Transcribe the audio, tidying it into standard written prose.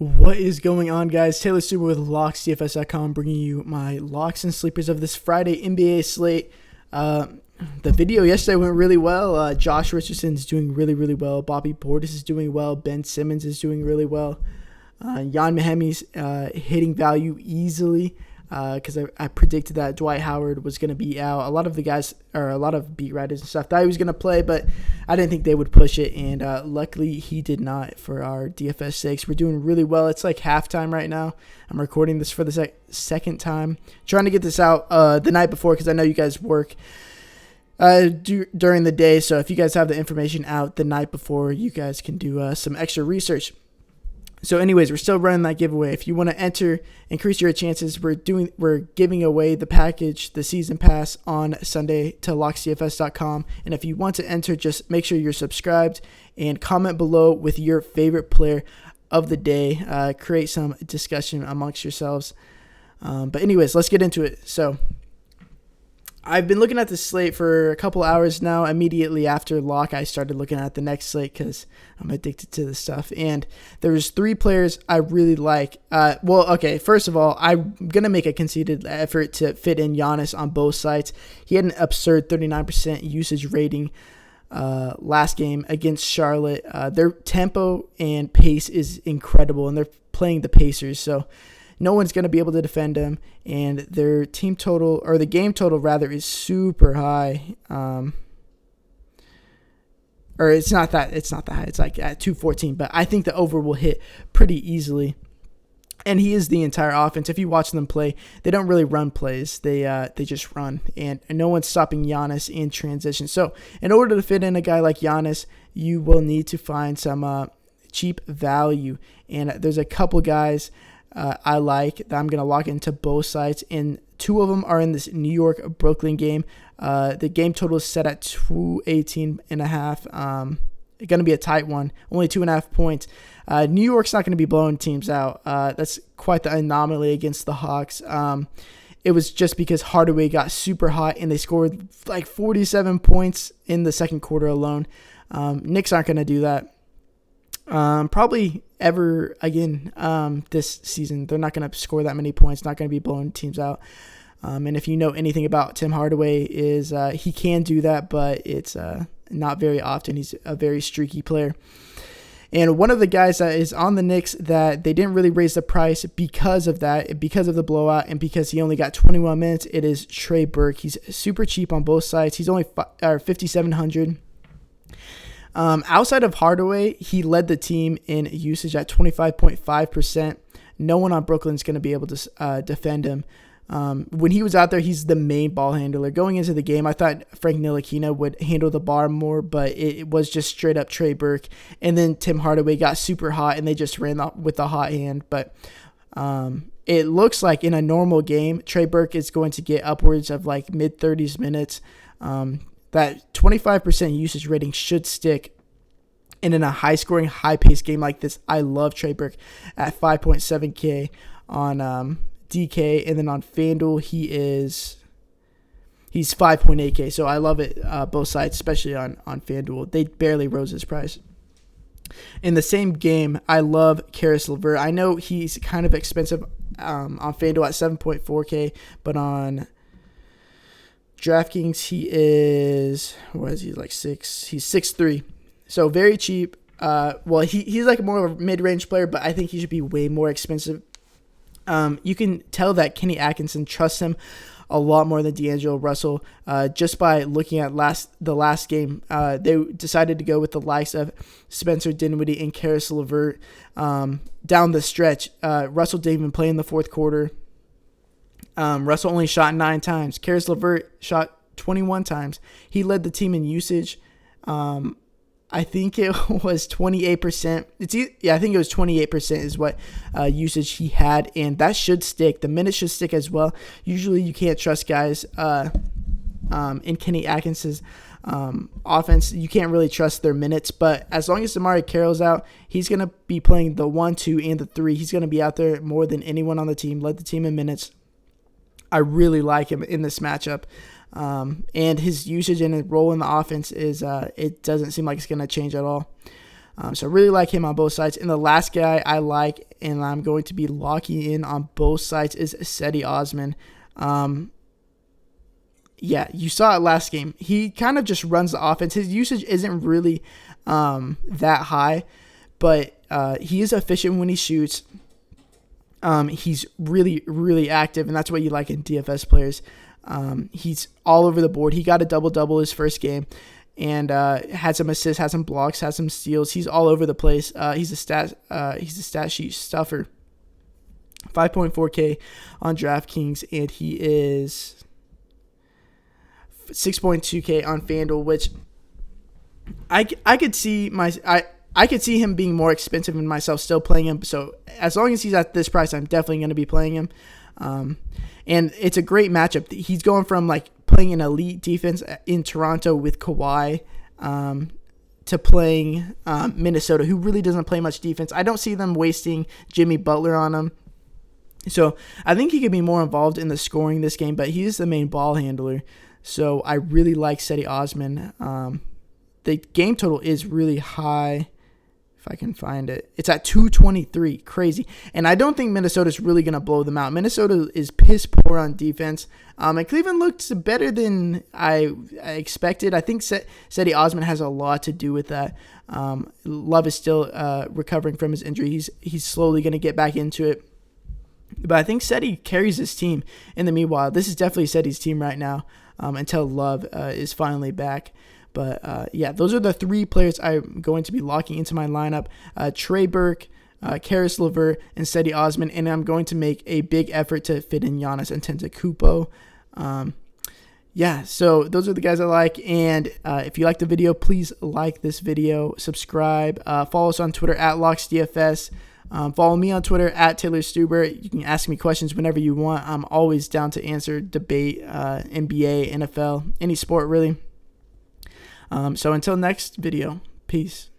What is going on, guys? Taylor Stuber with Locks DFS.com, bringing you my locks and sleepers of this Friday NBA slate. The video yesterday went really well. Josh Richardson is doing really, really well. Bobby Portis is doing well. Ben Simmons is doing really well. Jan Mahemi's hitting value easily because I predicted that Dwight Howard was going to be out. A lot of the guys, or a lot of beat writers and stuff, thought he was going to play, but I didn't think they would push it, and luckily he did not for our DFS sakes. We're doing really well. It's like halftime right now. I'm recording this for the second time. Trying to get this out the night before because I know you guys work during the day, so if you guys have the information out the night before, you guys can do some extra research. So anyways, we're still running that giveaway. If you want to enter, increase your chances, we're giving away the package, the season pass, on Sunday to locksdfs.com. And if you want to enter, just make sure you're subscribed and comment below with your favorite player of the day. Create some discussion amongst yourselves. But anyways, let's get into it. So I've been looking at the slate for a couple hours now. Immediately after lock, I started looking at the next slate because I'm addicted to this stuff. And there's three players I really like. First of all, I'm going to make a conceded effort to fit in Giannis on both sides. He had an absurd 39% usage rating last game against Charlotte. Their tempo and pace is incredible, and they're playing the Pacers, so no one's going to be able to defend him, and their team total, or the game total rather, is super high. Or it's not that high. It's like at 214, but I think the over will hit pretty easily. And he is the entire offense. If you watch them play, they don't really run plays. They just run, and no one's stopping Giannis in transition. So in order to fit in a guy like Giannis, you will need to find some cheap value. And there's a couple guys I like that I'm going to lock into both sides, and two of them are in this New York-Brooklyn game. The game total is set at 218.5. It's going to be a tight one, only 2.5 points. New York's not going to be blowing teams out. That's quite the anomaly against the Hawks. It was just because Hardaway got super hot, and they scored like 47 points in the second quarter alone. Knicks aren't going to do that. Probably ever again this season. They're not going to score that many points, not going to be blowing teams out. And if you know anything about Tim Hardaway, is he can do that, but it's not very often. He's a very streaky player. And one of the guys that is on the Knicks that they didn't really raise the price because of that, because of the blowout, and because he only got 21 minutes, it is Trey Burke. He's super cheap on both sides. He's only $5,700. Outside of Hardaway, he led the team in usage at 25.5%. No one on Brooklyn's going to be able to defend him. When he was out there, he's the main ball handler. Going into the game, I thought Frank Ntilikina would handle the bar more, but it was just straight up Trey Burke. And then Tim Hardaway got super hot, and they just ran with the hot hand. But it looks like in a normal game, Trey Burke is going to get upwards of like mid-30s minutes. That 25% usage rating should stick. And in a high-scoring, high-paced game like this, I love Trey Burke at 5.7K on DK. And then on FanDuel, he's 5.8K. So I love it both sides, especially on FanDuel. They barely rose his price. In the same game, I love Levert. I know he's kind of expensive on FanDuel at 7.4K, but on DraftKings, he is, what is he, like 6? He's 6'3", so very cheap. He's like more of a mid-range player, but I think he should be way more expensive. You can tell that Kenny Atkinson trusts him a lot more than D'Angelo Russell. Just by looking at the last game, they decided to go with the likes of Spencer Dinwiddie and Caris LeVert down the stretch. Russell didn't even play in the fourth quarter. Russell only shot 9 times. Caris LeVert shot 21 times. He led the team in usage. I think it was 28%. I think it was 28% is what usage he had, and that should stick. The minutes should stick as well. Usually you can't trust guys in Kenny Atkinson's offense. You can't really trust their minutes, but as long as Amari Carroll's out, he's going to be playing the 1, 2, and the 3. He's going to be out there more than anyone on the team, led the team in minutes. I really like him in this matchup. And his usage and his role in the offense is it doesn't seem like it's going to change at all. So I really like him on both sides. And the last guy I like and I'm going to be locking in on both sides is Cedi Osman. Yeah, you saw it last game. He kind of just runs the offense. His usage isn't really that high, but he is efficient when he shoots. He's really, really active, and that's what you like in DFS players. He's all over the board. He got a double-double his first game, and had some assists, had some blocks, had some steals. He's all over the place. He's a stat sheet stuffer. 5.4K on DraftKings, and he is 6.2K on FanDuel, which I could see I could see him being more expensive and myself still playing him. So as long as he's at this price, I'm definitely going to be playing him. And it's a great matchup. He's going from like playing an elite defense in Toronto with Kawhi to playing Minnesota, who really doesn't play much defense. I don't see them wasting Jimmy Butler on him. So I think he could be more involved in the scoring this game, but he is the main ball handler. So I really like Cedi Osman. The game total is really high. If I can find it, it's at 223. Crazy. And I don't think Minnesota's really going to blow them out. Minnesota is piss poor on defense. And Cleveland looked better than I expected. I think Cedi Osman has a lot to do with that. Love is still recovering from his injury. He's slowly going to get back into it. But I think Cedi carries his team in the meanwhile. This is definitely Cedi's team right now until Love is finally back. But, yeah, those are the three players I'm going to be locking into my lineup. Trey Burke, Karis Levert, and Cedi Osman. And I'm going to make a big effort to fit in Giannis Antetokounmpo. Yeah, so those are the guys I like. And if you like the video, please like this video, subscribe, follow us on Twitter at Locks DFS. Follow me on Twitter at Taylor Stuber. You can ask me questions whenever you want. I'm always down to answer, debate, NBA, NFL, any sport really. So until next video, peace.